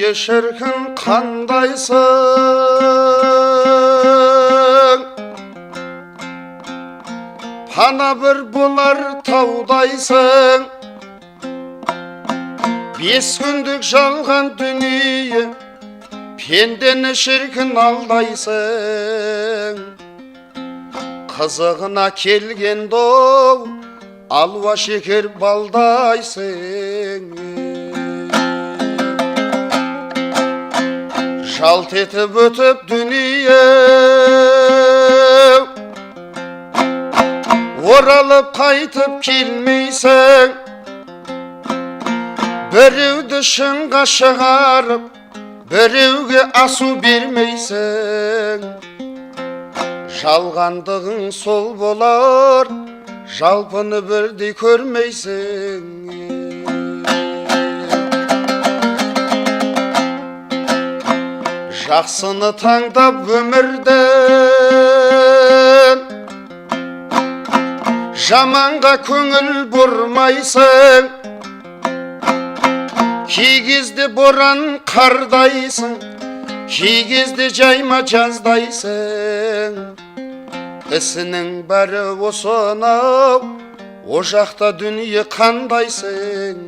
Dünya şirkin kandaysın, Pana bir bular tavdaysın. 5 gündük жалған dünya, Pendeni şirkin aldaysın. Kızığına kelgen dov, Alva şeker baldaysın. Жalt etip ötüp dünya, Oralıp kaytıp kelmeysen. Birevdi şınga шығарып, Birevge asu bermeysen. Жалғандығың сол болар, Жалпыны бірдей көрмейсің. Жақсыны таңдап өмірден, Жаманға көңіл бұрмайсың. Кей кезде боран қардайсың, Кей кезде жайма жаздайсың. Ісінің бәрі осынау, О жақта дүние қандайсың.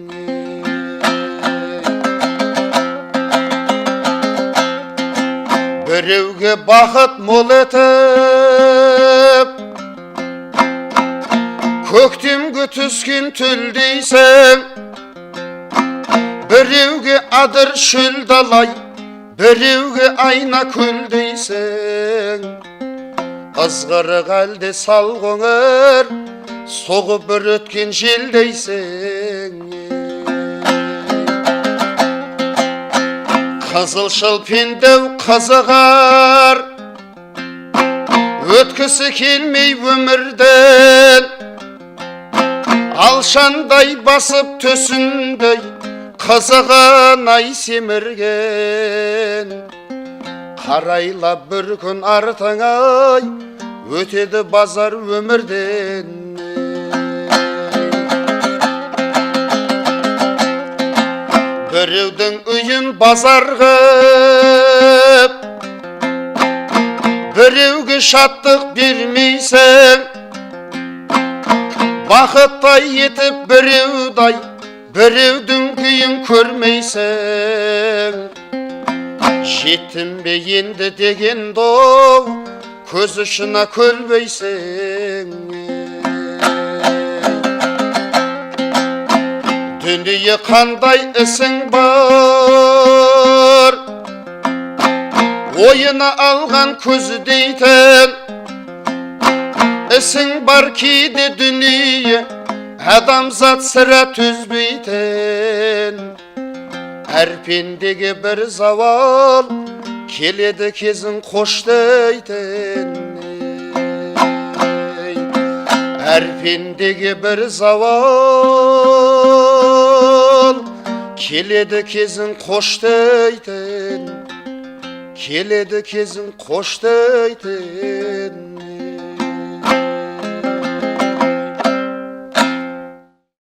Біреуге бақыт мол етіп, Көктемге түскен төлдейсің. Біреуге адыр шөл далай, Біреуге айна көлдейсің. Ызғырық әлде сал қоңыр, Соғып бір өткен желдейсің. Қызылшыл пендеу қызығар, Өткісі келмей өмірден. Алшандай басып төсіндей, Қызығын ай семірген. Қарайлап бір күн артыңай, Өтеді базар өмірден. Біреудің үйін базар ғып, Біреуге шаттық бермейсің. Бақыттай етіп біреудай, Біреудің күйін көрмейсің. Жеттім бе енді деген дов, Көз ұшына көлбейсің. Дүние қандай ісің бар, Ойына алған көзі дейтін. Ісің бар кейде дүние, Адамзат сірә төзбейтін. Әр пендеге бір завал, Келеді кезін қош дейтін. Әр пендеге бір завал, Келеді кезін қош дейтін. Келеді кезін қош дейтін.